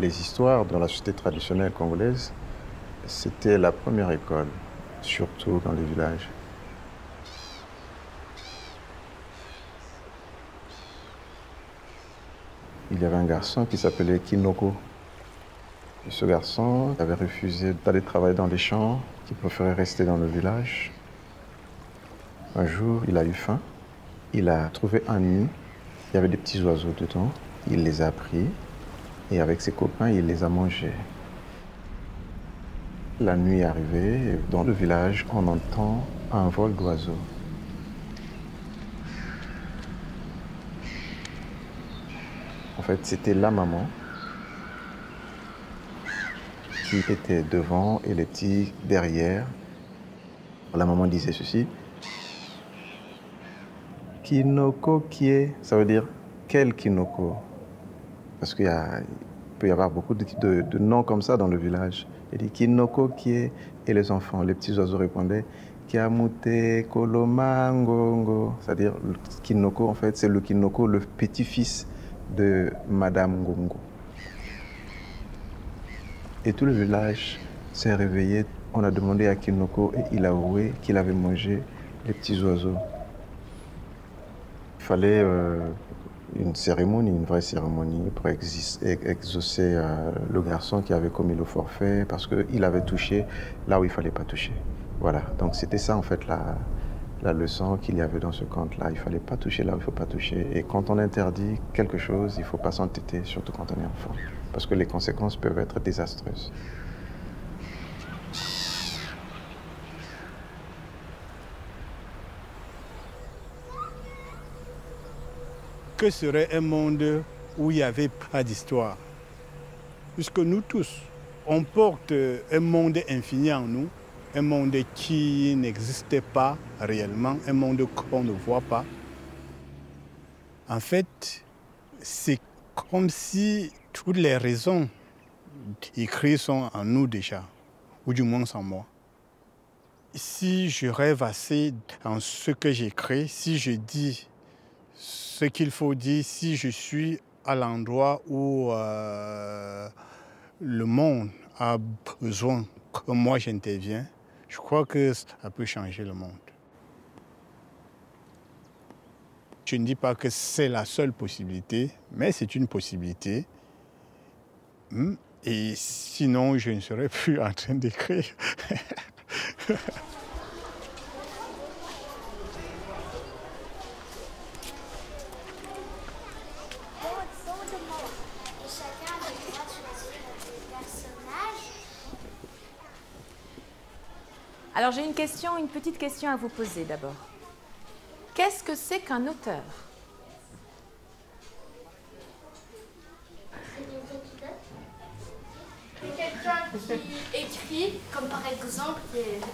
Les histoires dans la société traditionnelle congolaise, c'était la première école, surtout dans les villages. Il y avait un garçon qui s'appelait Kinoko. Et ce garçon avait refusé d'aller travailler dans les champs, qui préférait rester dans le village. Un jour, il a eu faim. Il a trouvé un nid. Il y avait des petits oiseaux dedans. Il les a pris et avec ses copains, il les a mangés. La nuit est arrivée et dans le village, on entend un vol d'oiseaux. En fait, c'était la maman qui était devant et les petits derrière. La maman disait ceci. Kinoko kie, ça veut dire quel Kinoko? Parce qu'il peut y avoir beaucoup de noms comme ça dans le village. Il dit Kinoko kie, et les enfants, les petits oiseaux répondaient Kiamute Kolomangongo. C'est-à-dire, Kinoko, en fait, c'est le Kinoko, le petit-fils de Madame Ngongo. Et tout le village s'est réveillé. On a demandé à Kinoko et il a avoué qu'il avait mangé les petits oiseaux. Il fallait une cérémonie, une vraie cérémonie pour exaucer le garçon qui avait commis le forfait parce qu'il avait touché là où il ne fallait pas toucher. Voilà, donc c'était ça en fait la leçon qu'il y avait dans ce conte-là. Il ne fallait pas toucher là où il ne faut pas toucher. Et quand on interdit quelque chose, il ne faut pas s'entêter, surtout quand on est enfant. Parce que les conséquences peuvent être désastreuses. Que serait un monde où il n'y avait pas d'histoire? Puisque nous tous, on porte un monde infini en nous, un monde qui n'existait pas réellement, un monde qu'on ne voit pas. En fait, c'est comme si toutes les raisons écrites sont en nous déjà, ou du moins en moi. Si je rêve assez dans ce que j'écris, si je dis ce qu'il faut dire, si je suis à l'endroit où le monde a besoin que moi j'intervienne, je crois que ça peut changer le monde. Je ne dis pas que c'est la seule possibilité, mais c'est une possibilité. Et sinon, je ne serais plus en train d'écrire. Alors j'ai une question, une petite question à vous poser d'abord. Qu'est-ce que c'est qu'un auteur? C'est quelqu'un qui écrit, comme par exemple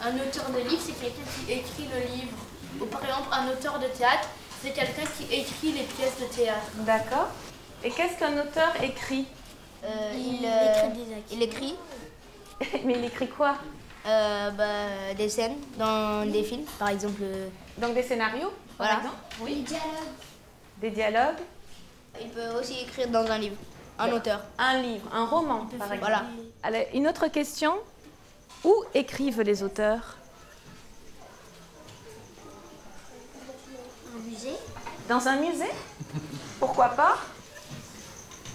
un auteur de livre, c'est quelqu'un qui écrit le livre. Ou par exemple un auteur de théâtre, c'est quelqu'un qui écrit les pièces de théâtre. D'accord. Et qu'est-ce qu'un auteur écrit? Il écrit. Mais il écrit quoi? Des scènes dans des films, par exemple. Donc des scénarios, voilà. par exemple? Oui. Des dialogues. Des dialogues? Il peut aussi écrire dans un livre, un auteur. Un livre, un roman, par exemple. Voilà. Alors, une autre question. Où écrivent les auteurs? Un musée. Dans un musée? Pourquoi pas?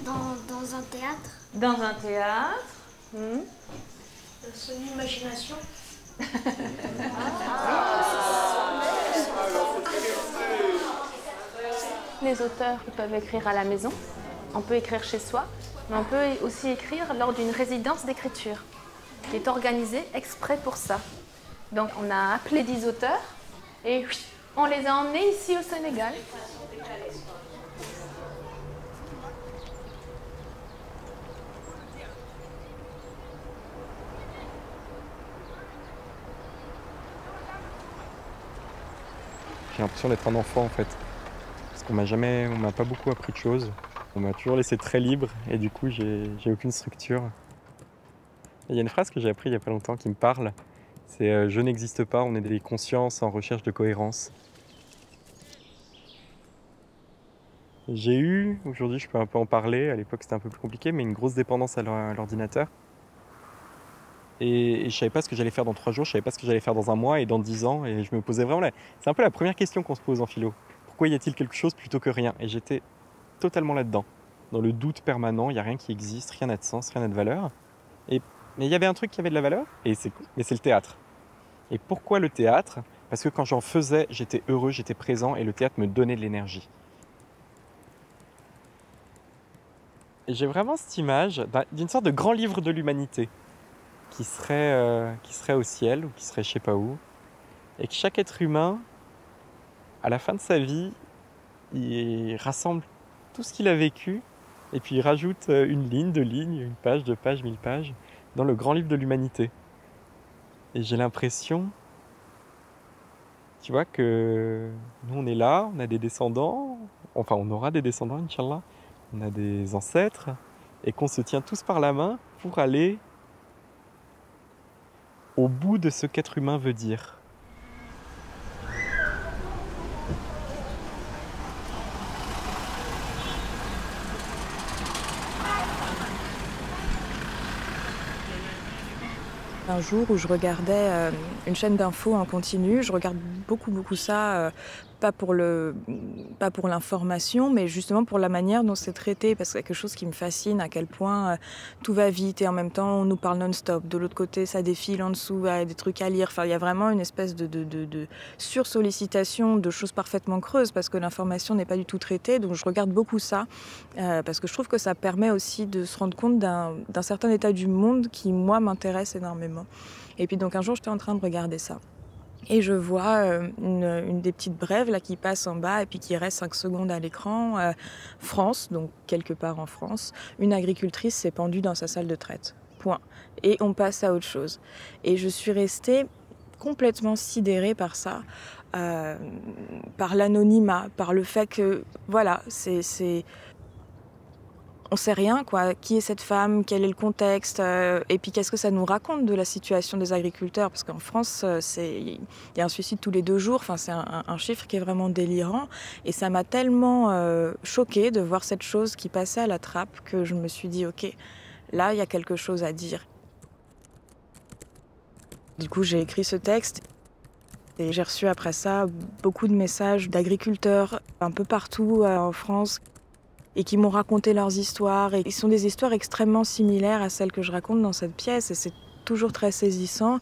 Dans un théâtre. Dans un théâtre. Son imagination. Les auteurs peuvent écrire à la maison, on peut écrire chez soi, mais on peut aussi écrire lors d'une résidence d'écriture qui est organisée exprès pour ça. Donc on a appelé 10 auteurs et on les a emmenés ici au Sénégal. J'ai l'impression d'être un enfant en fait. Parce qu'on m'a pas beaucoup appris de choses. On m'a toujours laissé très libre et du coup j'ai aucune structure. Il y a une phrase que j'ai apprise il y a pas longtemps qui me parle. C'est je n'existe pas, on est des consciences en recherche de cohérence. J'ai eu, aujourd'hui je peux un peu en parler, à l'époque c'était un peu plus compliqué, mais une grosse dépendance à l'ordinateur. Et je savais pas ce que j'allais faire dans 3 jours, je savais pas ce que j'allais faire dans 1 mois et dans 10 ans. Et je me posais vraiment c'est un peu la première question qu'on se pose en philo. Pourquoi y a-t-il quelque chose plutôt que rien? Et j'étais totalement là-dedans, dans le doute permanent, il n'y a rien qui existe, rien n'a de sens, rien n'a de valeur. Mais il y avait un truc qui avait de la valeur, et c'est cool, mais c'est le théâtre. Et pourquoi le théâtre? Parce que quand j'en faisais, j'étais heureux, j'étais présent, et le théâtre me donnait de l'énergie. Et j'ai vraiment cette image d'une sorte de grand livre de l'humanité qui serait au ciel ou qui serait je sais pas où, et que chaque être humain, à la fin de sa vie, il rassemble tout ce qu'il a vécu et puis il rajoute une ligne, 2 lignes, 1 page, 2 pages, 1000 pages dans le grand livre de l'humanité. Et j'ai l'impression, tu vois, que nous on est là, on a des descendants, enfin on aura des descendants, Inch'Allah, on a des ancêtres, et qu'on se tient tous par la main pour aller au bout de ce qu'être humain veut dire. Un jour où je regardais une chaîne d'infos en continu, je regarde beaucoup ça, pas pour l'information, mais justement pour la manière dont c'est traité, parce que c'est quelque chose qui me fascine, à quel point tout va vite et en même temps on nous parle non-stop. De l'autre côté, ça défile en dessous, il y a des trucs à lire. Enfin, il y a vraiment une espèce de sursollicitation de choses parfaitement creuses, parce que l'information n'est pas du tout traitée. Donc je regarde beaucoup ça, parce que je trouve que ça permet aussi de se rendre compte d'un certain état du monde qui, moi, m'intéresse énormément. Et puis donc un jour, j'étais en train de regarder ça. Et je vois une des petites brèves là, qui passe en bas et puis qui reste 5 secondes à l'écran. France, donc quelque part en France, une agricultrice s'est pendue dans sa salle de traite. Point. Et on passe à autre chose. Et je suis restée complètement sidérée par ça, par l'anonymat, par le fait que, voilà, on sait rien, quoi. Qui est cette femme? Quel est le contexte? Et puis qu'est-ce que ça nous raconte de la situation des agriculteurs? Parce qu'en France, il y a un suicide tous les 2 jours. Enfin, c'est un chiffre qui est vraiment délirant. Et ça m'a tellement choquée de voir cette chose qui passait à la trappe que je me suis dit, ok, là, il y a quelque chose à dire. Du coup, j'ai écrit ce texte. Et j'ai reçu après ça beaucoup de messages d'agriculteurs un peu partout en France, et qui m'ont raconté leurs histoires. Et ce sont des histoires extrêmement similaires à celles que je raconte dans cette pièce, et c'est toujours très saisissant.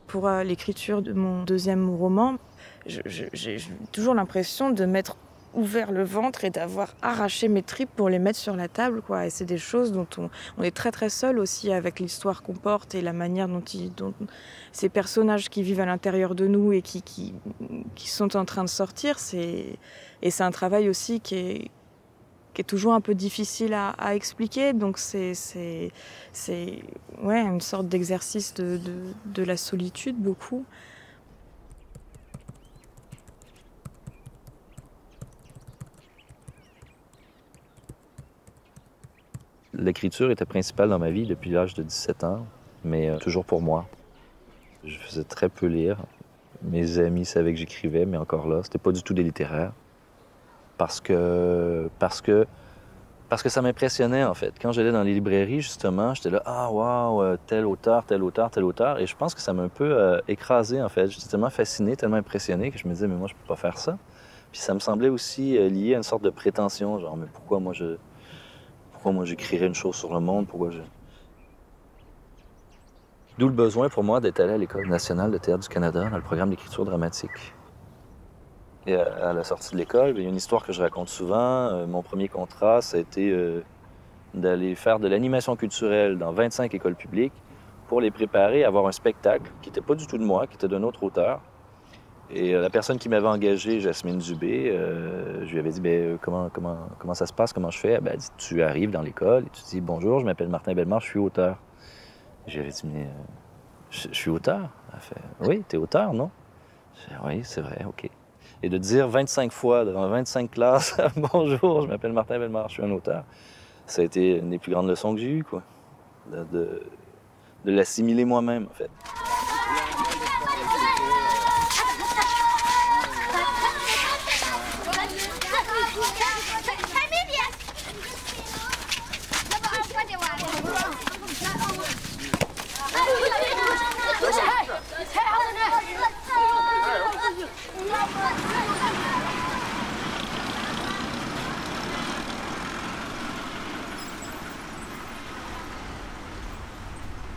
Pour l'écriture de mon 2e roman, j'ai toujours l'impression de m'être ouvert le ventre et d'avoir arraché mes tripes pour les mettre sur la table, quoi. Et c'est des choses dont on est très très seul aussi avec l'histoire qu'on porte et la manière dont ces personnages qui vivent à l'intérieur de nous et qui sont en train de sortir. Et c'est un travail aussi qui est toujours un peu difficile à expliquer. Donc c'est ouais, une sorte d'exercice de la solitude, beaucoup. L'écriture était principale dans ma vie depuis l'âge de 17 ans, mais toujours pour moi. Je faisais très peu lire. Mes amis savaient que j'écrivais, mais encore là, c'était pas du tout des littéraires. Parce que ça m'impressionnait, en fait. Quand j'allais dans les librairies, justement, j'étais là, ah, waouh, tel auteur, tel auteur, tel auteur. Et je pense que ça m'a un peu écrasé, en fait. J'étais tellement fasciné, tellement impressionné que je me disais, mais moi, je peux pas faire ça. Puis ça me semblait aussi lié à une sorte de prétention, genre, mais pourquoi moi j'écrirais une chose sur le monde, D'où le besoin pour moi d'être allé à l'École nationale de théâtre du Canada dans le programme d'écriture dramatique. Et à la sortie de l'école, il y a une histoire que je raconte souvent. Mon premier contrat, ça a été d'aller faire de l'animation culturelle dans 25 écoles publiques pour les préparer à avoir un spectacle qui n'était pas du tout de moi, qui était d'un autre auteur. Et la personne qui m'avait engagé, Jasmine Dubé, je lui avais dit comment ça se passe, comment je fais. Elle dit, tu arrives dans l'école et tu dis bonjour, je m'appelle Martin Bellemare, je suis auteur. J'avais dit, mais je suis auteur. Elle fait, oui, t'es auteur, non? J'ai dit, oui, c'est vrai, OK. Et de dire 25 fois devant 25 classes, bonjour, je m'appelle Martin Bellemare, je suis un auteur, ça a été une des plus grandes leçons que j'ai eues, quoi. De l'assimiler moi-même, en fait.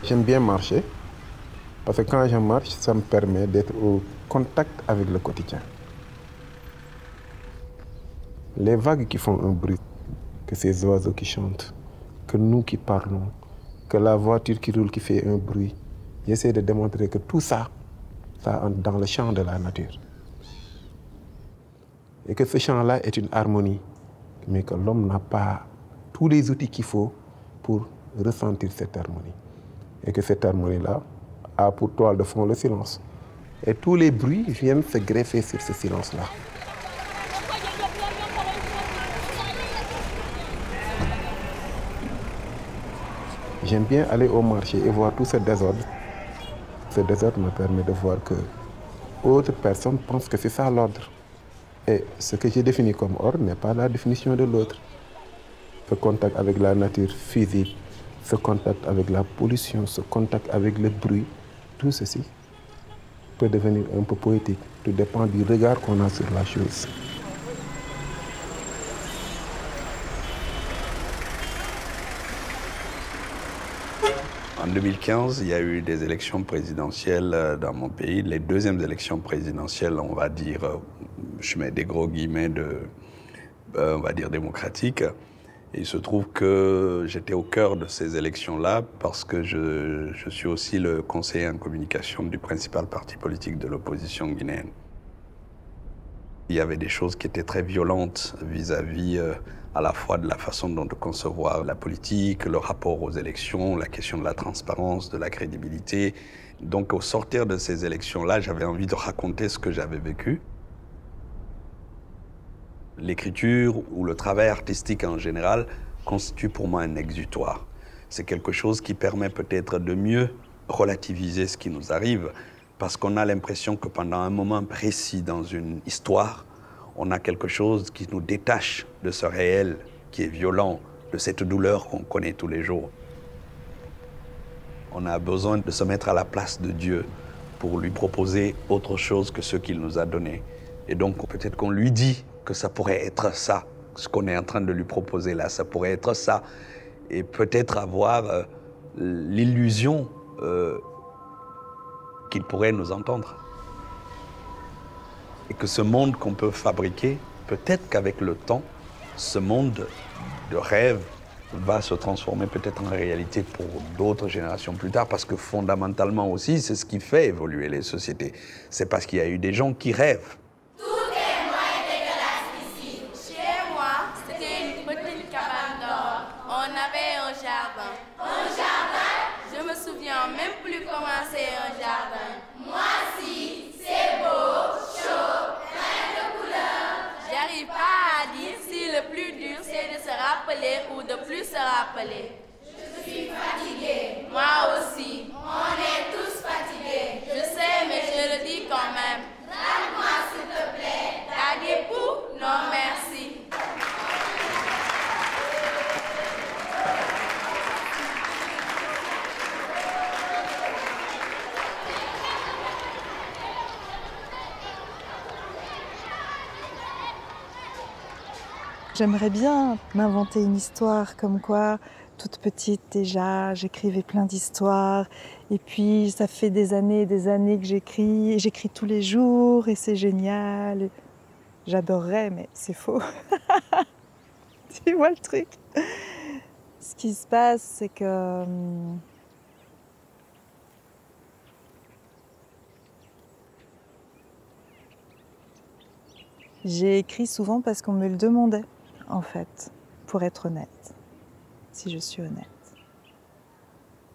J'aime bien marcher, parce que quand je marche, ça me permet d'être au contact avec le quotidien. Les vagues qui font un bruit, que ces oiseaux qui chantent, que nous qui parlons, que la voiture qui roule qui fait un bruit, j'essaie de démontrer que tout ça, ça entre dans le champ de la nature. Et que ce champ-là est une harmonie, mais que l'homme n'a pas tous les outils qu'il faut pour ressentir cette harmonie. Et que cette harmonie-là a pour toile de fond le silence. Et tous les bruits viennent se greffer sur ce silence-là. J'aime bien aller au marché et voir tout ce désordre. Ce désordre me permet de voir que d'autres personnes pensent que c'est ça l'ordre. Et ce que j'ai défini comme ordre n'est pas la définition de l'autre. Ce contact avec la nature physique, ce contact avec la pollution, ce contact avec le bruit, tout ceci peut devenir un peu poétique. Tout dépend du regard qu'on a sur la chose. En 2015, il y a eu des élections présidentielles dans mon pays. Les deuxièmes élections présidentielles, on va dire, je mets des gros guillemets, on va dire démocratiques. Et il se trouve que j'étais au cœur de ces élections-là parce que je suis aussi le conseiller en communication du principal parti politique de l'opposition guinéenne. Il y avait des choses qui étaient très violentes vis-à-vis à la fois de la façon dont de concevoir la politique, le rapport aux élections, la question de la transparence, de la crédibilité. Donc au sortir de ces élections-là, j'avais envie de raconter ce que j'avais vécu. L'écriture ou le travail artistique en général constitue pour moi un exutoire. C'est quelque chose qui permet peut-être de mieux relativiser ce qui nous arrive parce qu'on a l'impression que pendant un moment précis dans une histoire, on a quelque chose qui nous détache de ce réel qui est violent, de cette douleur qu'on connaît tous les jours. On a besoin de se mettre à la place de Dieu pour lui proposer autre chose que ce qu'il nous a donné. Et donc peut-être qu'on lui dit que ça pourrait être ça, ce qu'on est en train de lui proposer là, ça pourrait être ça. Et peut-être avoir l'illusion qu'il pourrait nous entendre. Et que ce monde qu'on peut fabriquer, peut-être qu'avec le temps, ce monde de rêve va se transformer peut-être en réalité pour d'autres générations plus tard, parce que fondamentalement aussi, c'est ce qui fait évoluer les sociétés. C'est parce qu'il y a eu des gens qui rêvent. Tout est moins dégueulasse ici. Chez moi, c'était une petite cabane d'or. On avait un jardin. Un jardin? Je me souviens même plus comment c'est un jardin. Moi aussi, c'est beau, chaud, plein de couleurs. J'arrive pas à dire si le plus dur c'est de se rappeler ou de plus se rappeler. Je suis fatiguée. Moi aussi. On est tous fatigués. Je sais, mais je le dis quand même. Drague-moi s'il te plaît. T'as des poux? Non, merci. J'aimerais bien m'inventer une histoire comme quoi, toute petite déjà, j'écrivais plein d'histoires. Et puis, ça fait des années que j'écris. Et j'écris tous les jours et c'est génial. J'adorerais, mais c'est faux. Tu vois le truc? Ce qui se passe, c'est que... j'ai écrit souvent parce qu'on me le demandait, en fait, pour être honnête, si je suis honnête.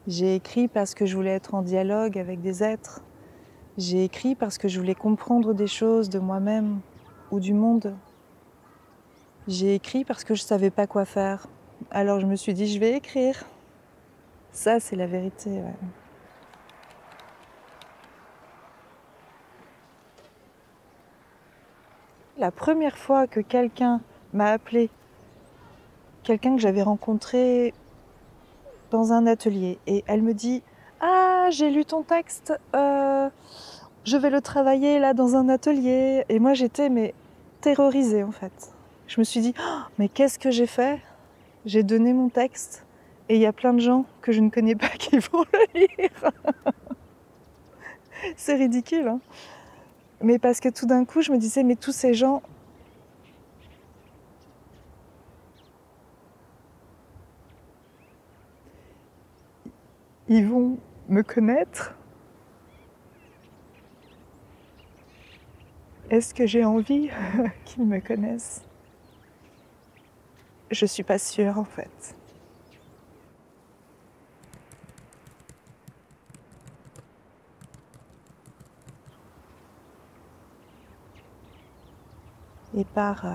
J'ai écrit parce que je voulais être en dialogue avec des êtres. J'ai écrit parce que je voulais comprendre des choses de moi-même ou du monde. J'ai écrit parce que je ne savais pas quoi faire. Alors je me suis dit, je vais écrire. Ça, c'est la vérité, ouais. La première fois que quelqu'un m'a appelé, quelqu'un que j'avais rencontré dans un atelier, et elle me dit « Ah, j'ai lu ton texte, je vais le travailler là dans un atelier. » Et moi j'étais terrorisée en fait. Je me suis dit oh, « Mais qu'est-ce que j'ai fait ? J'ai donné mon texte Et il y a plein de gens que je ne connais pas qui vont le lire. C'est ridicule, hein. Mais parce que tout d'un coup, je me disais, mais tous ces gens... Ils vont me connaître. Est-ce que j'ai envie qu'ils me connaissent? Je suis pas sûre, en fait. Et par...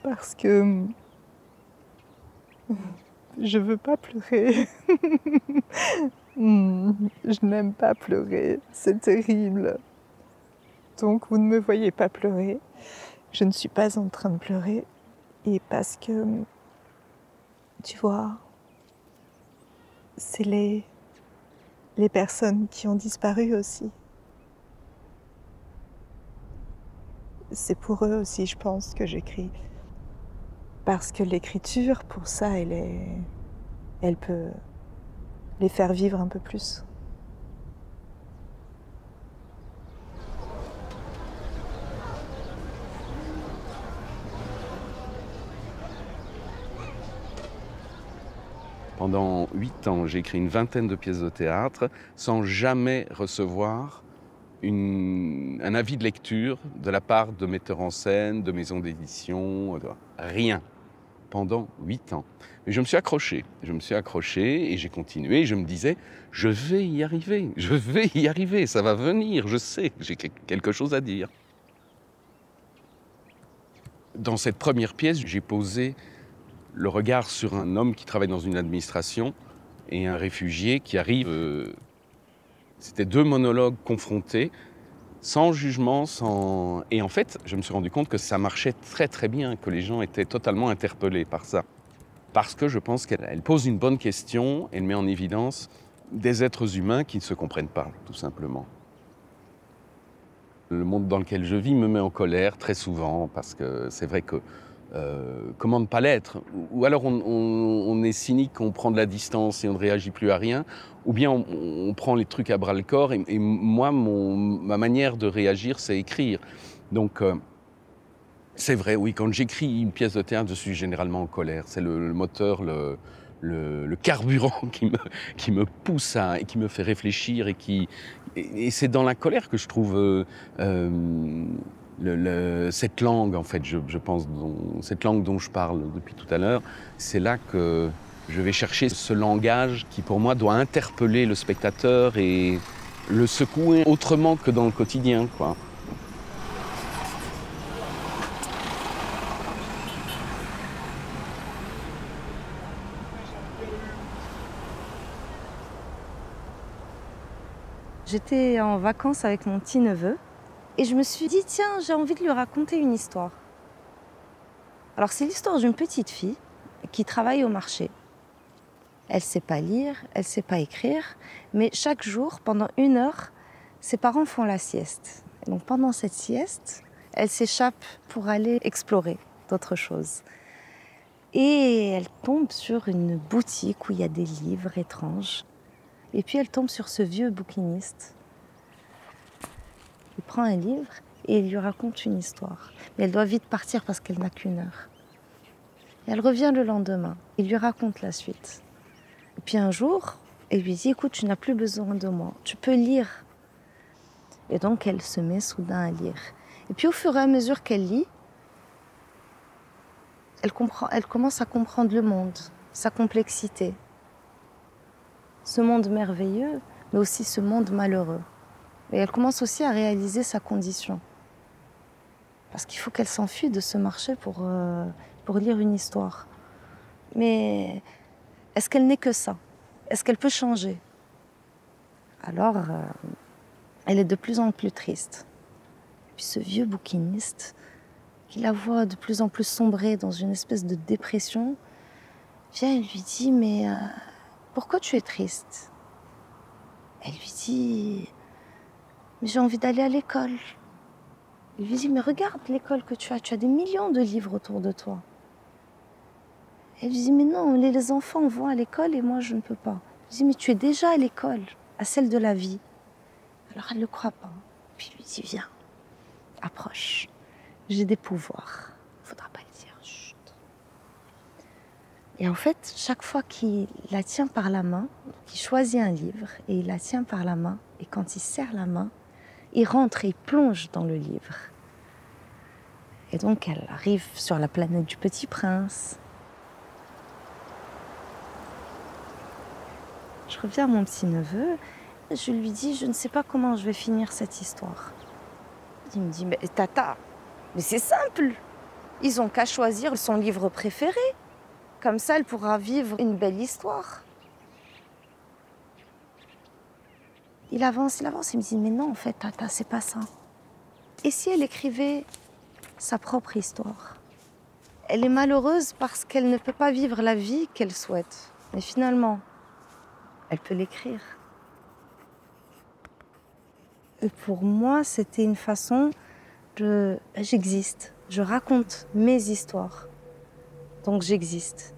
parce que je veux pas pleurer. Je n'aime pas pleurer, c'est terrible. Donc vous ne me voyez pas pleurer. Je ne suis pas en train de pleurer. Et parce que, tu vois, c'est les personnes qui ont disparu aussi. C'est pour eux aussi, je pense, que j'écris. Parce que l'écriture, pour ça, elle peut les faire vivre un peu plus. Pendant 8 ans, j'ai écrit une vingtaine de pièces de théâtre sans jamais recevoir un avis de lecture de la part de metteurs en scène, de maisons d'édition, rien. Pendant 8 ans. Mais je me suis accroché et j'ai continué et je me disais, je vais y arriver, ça va venir, je sais, j'ai quelque chose à dire. Dans cette première pièce, j'ai posé le regard sur un homme qui travaille dans une administration et un réfugié qui arrive. C'était 2 monologues confrontés, sans jugement, sans... Et en fait, je me suis rendu compte que ça marchait très très bien, que les gens étaient totalement interpellés par ça. Parce que je pense qu'elle pose une bonne question, elle met en évidence des êtres humains qui ne se comprennent pas, tout simplement. Le monde dans lequel je vis me met en colère très souvent, parce que c'est vrai que comment ne pas l'être? Ou alors on est cynique, on prend de la distance et on ne réagit plus à rien, ou bien on prend les trucs à bras-le-corps. Et moi, ma manière de réagir, c'est écrire. Donc, c'est vrai, oui, quand j'écris une pièce de théâtre, je suis généralement en colère. C'est le moteur, le carburant qui me pousse et qui me fait réfléchir. Et c'est dans la colère que je trouve... cette langue, en fait, je pense, cette langue dont je parle depuis tout à l'heure, c'est là que je vais chercher ce langage qui, pour moi, doit interpeller le spectateur et le secouer autrement que dans le quotidien, quoi. J'étais en vacances avec mon petit-neveu. Et je me suis dit, tiens, j'ai envie de lui raconter une histoire. Alors, c'est l'histoire d'une petite fille qui travaille au marché. Elle ne sait pas lire, elle ne sait pas écrire, mais chaque jour, pendant 1 heure, ses parents font la sieste. Et donc, pendant cette sieste, elle s'échappe pour aller explorer d'autres choses. Et elle tombe sur une boutique où il y a des livres étranges. Et puis, elle tombe sur ce vieux bouquiniste. Il prend un livre et il lui raconte une histoire. Mais elle doit vite partir parce qu'elle n'a qu'1 heure. Et elle revient le lendemain. Il lui raconte la suite. Et puis un jour, elle lui dit, écoute, tu n'as plus besoin de moi. Tu peux lire. Et donc, elle se met soudain à lire. Et puis, au fur et à mesure qu'elle lit, elle commence à comprendre le monde, sa complexité. Ce monde merveilleux, mais aussi ce monde malheureux. Et elle commence aussi à réaliser sa condition. Parce qu'il faut qu'elle s'enfuit de ce marché pour lire une histoire. Mais est-ce qu'elle n'est que ça? Est-ce qu'elle peut changer? Alors, elle est de plus en plus triste. Et puis ce vieux bouquiniste, qui la voit de plus en plus sombrer dans une espèce de dépression, vient et lui dit, mais pourquoi tu es triste? Elle lui dit... Mais j'ai envie d'aller à l'école. Il lui dit, mais regarde l'école que tu as des millions de livres autour de toi. Elle lui dit, mais non, les enfants vont à l'école et moi je ne peux pas. Il lui dit, mais tu es déjà à l'école, à celle de la vie. Alors elle ne le croit pas. Puis il lui dit, viens, approche, j'ai des pouvoirs. Il ne faudra pas le dire, chut. Et en fait, chaque fois qu'il la tient par la main, il choisit un livre et il la tient par la main, et quand il serre la main, il rentre et il plonge dans le livre. Et donc elle arrive sur la planète du Petit Prince. Je reviens à mon petit-neveu, je lui dis, je ne sais pas comment je vais finir cette histoire. Il me dit, mais Tata, mais c'est simple. Ils n'ont qu'à choisir son livre préféré. Comme ça, elle pourra vivre une belle histoire. Il avance, il me dit, mais non, en fait, Tata, c'est pas ça. Et si elle écrivait sa propre histoire? Elle est malheureuse parce qu'elle ne peut pas vivre la vie qu'elle souhaite. Mais finalement, elle peut l'écrire. Et pour moi, c'était une façon de... J'existe. Je raconte mes histoires. Donc j'existe.